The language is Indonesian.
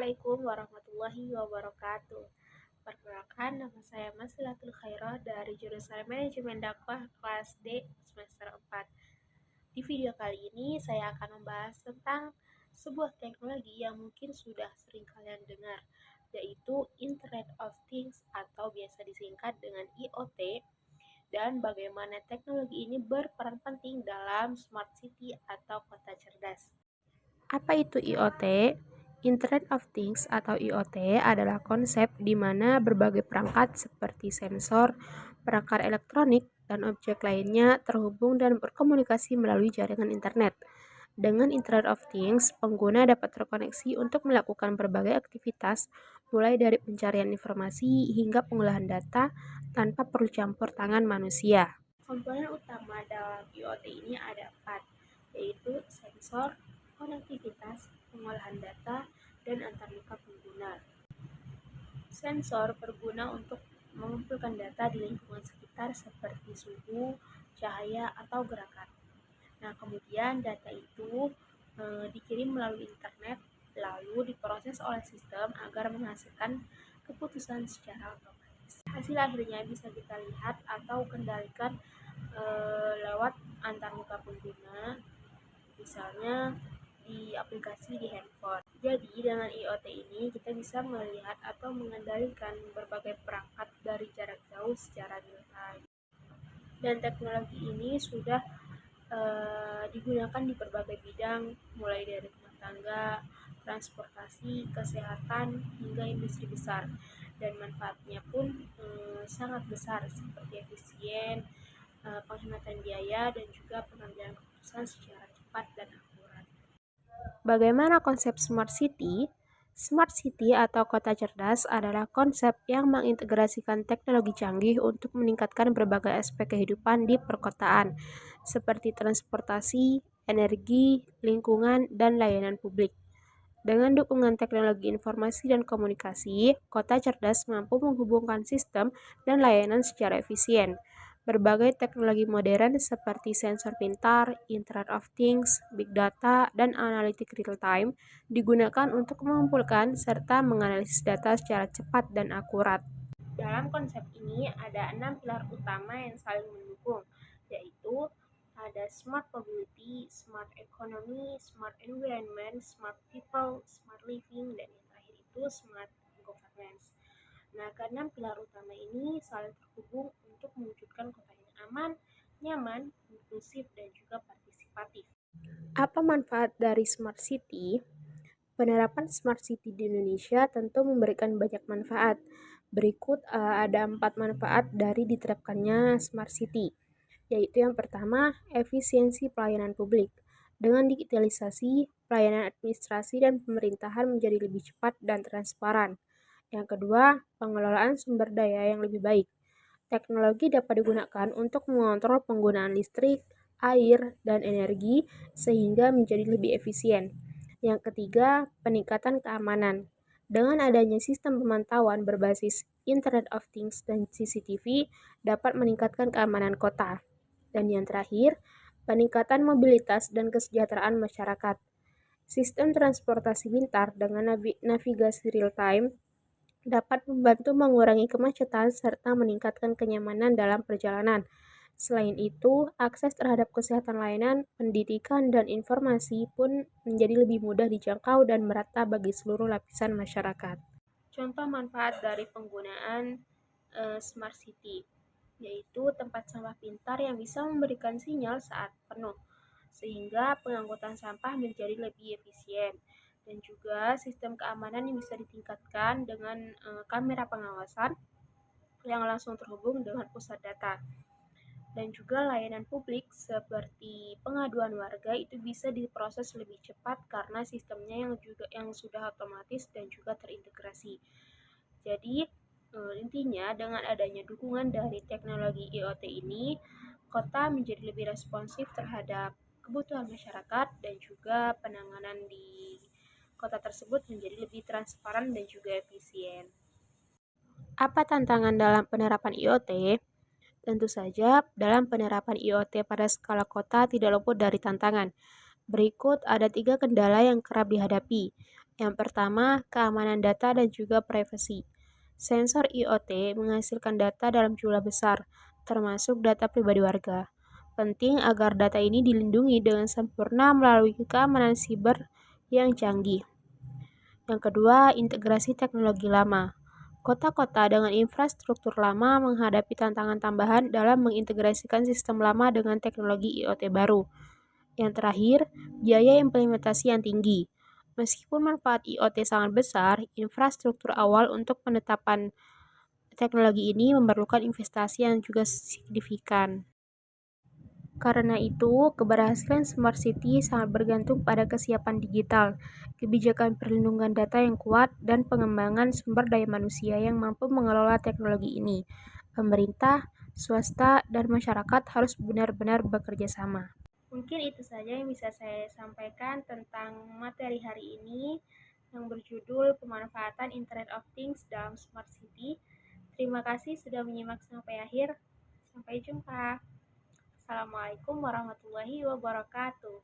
Assalamualaikum warahmatullahi wabarakatuh. Perkenalkan, nama saya Masilatul Khairah dari jurusan Manajemen Dakwah kelas D semester 4. Di video kali ini saya akan membahas tentang sebuah teknologi yang mungkin sudah sering kalian dengar, yaitu Internet of Things atau biasa disingkat dengan IoT, dan bagaimana teknologi ini berperan penting dalam smart city atau kota cerdas. Apa itu IoT? Internet of Things atau IoT adalah konsep di mana berbagai perangkat seperti sensor, perangkat elektronik, dan objek lainnya terhubung dan berkomunikasi melalui jaringan internet. Dengan Internet of Things, pengguna dapat terkoneksi untuk melakukan berbagai aktivitas, mulai dari pencarian informasi hingga pengolahan data tanpa perlu campur tangan manusia. Komponen utama dalam IoT ini ada 4, yaitu sensor, konektivitas, pengolahan data, dan antarmuka pengguna. Sensor berguna untuk mengumpulkan data di lingkungan sekitar seperti suhu, cahaya, atau gerakan. Nah, kemudian data itu dikirim melalui internet, lalu diproses oleh sistem agar menghasilkan keputusan secara otomatis. Hasil akhirnya bisa kita lihat atau kendalikan lewat antarmuka pengguna, misalnya di aplikasi di handphone. Jadi dengan IoT ini kita bisa melihat atau mengendalikan berbagai perangkat dari jarak jauh secara real time. Dan teknologi ini sudah digunakan di berbagai bidang, mulai dari rumah tangga, transportasi, kesehatan, hingga industri besar. Dan manfaatnya pun sangat besar, seperti efisien, penghematan biaya, dan juga pengambilan keputusan secara cepat dan akurat. Bagaimana konsep Smart City? Smart City atau kota cerdas adalah konsep yang mengintegrasikan teknologi canggih untuk meningkatkan berbagai aspek kehidupan di perkotaan, seperti transportasi, energi, lingkungan, dan layanan publik. Dengan dukungan teknologi informasi dan komunikasi, kota cerdas mampu menghubungkan sistem dan layanan secara efisien. Berbagai teknologi modern seperti sensor pintar, Internet of Things, Big Data, dan analitik real-time digunakan untuk mengumpulkan serta menganalisis data secara cepat dan akurat. Dalam konsep ini ada 6 pilar utama yang saling mendukung, yaitu ada smart mobility, smart economy, smart environment, smart people, smart living, dan yang terakhir itu smart governance. Nah, keenam pilar utama ini saling terhubung untuk mewujudkan kota yang aman, nyaman, inklusif, dan juga partisipatif. Apa manfaat dari Smart City? Penerapan Smart City di Indonesia tentu memberikan banyak manfaat. Berikut ada 4 manfaat dari diterapkannya Smart City, yaitu yang pertama, efisiensi pelayanan publik. Dengan digitalisasi, pelayanan administrasi dan pemerintahan menjadi lebih cepat dan transparan. Yang kedua, pengelolaan sumber daya yang lebih baik. Teknologi dapat digunakan untuk mengontrol penggunaan listrik, air, dan energi sehingga menjadi lebih efisien. Yang ketiga, peningkatan keamanan. Dengan adanya sistem pemantauan berbasis Internet of Things dan CCTV dapat meningkatkan keamanan kota. Dan yang terakhir, peningkatan mobilitas dan kesejahteraan masyarakat. Sistem transportasi pintar dengan navigasi real-time dapat membantu mengurangi kemacetan serta meningkatkan kenyamanan dalam perjalanan. Selain itu, akses terhadap kesehatan layanan, pendidikan, dan informasi pun menjadi lebih mudah dijangkau dan merata bagi seluruh lapisan masyarakat. Contoh manfaat dari penggunaan Smart City, yaitu tempat sampah pintar yang bisa memberikan sinyal saat penuh, sehingga pengangkutan sampah menjadi lebih efisien. Dan juga sistem keamanan yang bisa ditingkatkan dengan kamera pengawasan yang langsung terhubung dengan pusat data. Dan juga layanan publik seperti pengaduan warga itu bisa diproses lebih cepat karena sistemnya yang sudah otomatis dan juga terintegrasi. Jadi intinya dengan adanya dukungan dari teknologi IoT ini, kota menjadi lebih responsif terhadap kebutuhan masyarakat dan juga penanganan di kota tersebut menjadi lebih transparan dan juga efisien. Apa tantangan dalam penerapan IoT? Tentu saja, dalam penerapan IoT pada skala kota tidak luput dari tantangan. Berikut ada 3 kendala yang kerap dihadapi. Yang pertama, keamanan data dan juga privasi. Sensor IoT menghasilkan data dalam jumlah besar, termasuk data pribadi warga. Penting agar data ini dilindungi dengan sempurna melalui keamanan siber yang canggih. Yang kedua, integrasi teknologi lama. Kota-kota dengan infrastruktur lama menghadapi tantangan tambahan dalam mengintegrasikan sistem lama dengan teknologi IoT baru. Yang terakhir, biaya implementasi yang tinggi. Meskipun manfaat IoT sangat besar, infrastruktur awal untuk penetapan teknologi ini memerlukan investasi yang juga signifikan. Karena itu, keberhasilan Smart City sangat bergantung pada kesiapan digital, kebijakan perlindungan data yang kuat, dan pengembangan sumber daya manusia yang mampu mengelola teknologi ini. Pemerintah, swasta, dan masyarakat harus benar-benar bekerja sama. Mungkin itu saja yang bisa saya sampaikan tentang materi hari ini yang berjudul pemanfaatan Internet of Things dalam Smart City. Terima kasih sudah menyimak sampai akhir. Sampai jumpa. Assalamualaikum warahmatullahi wabarakatuh.